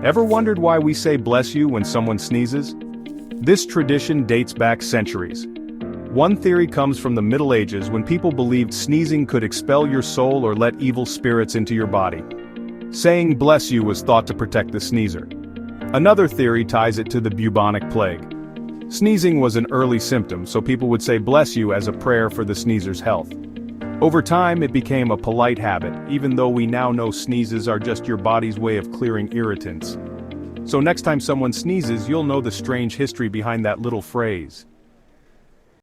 Ever wondered why we say bless you when someone sneezes? This tradition dates back centuries. One theory comes from the Middle Ages when people believed sneezing could expel your soul or let evil spirits into your body. Saying bless you was thought to protect the sneezer. Another theory ties it to the bubonic plague. Sneezing was an early symptom, so people would say bless you as a prayer for the sneezer's health. Over time, it became a polite habit, even though we now know sneezes are just your body's way of clearing irritants. So next time someone sneezes, you'll know the strange history behind that little phrase.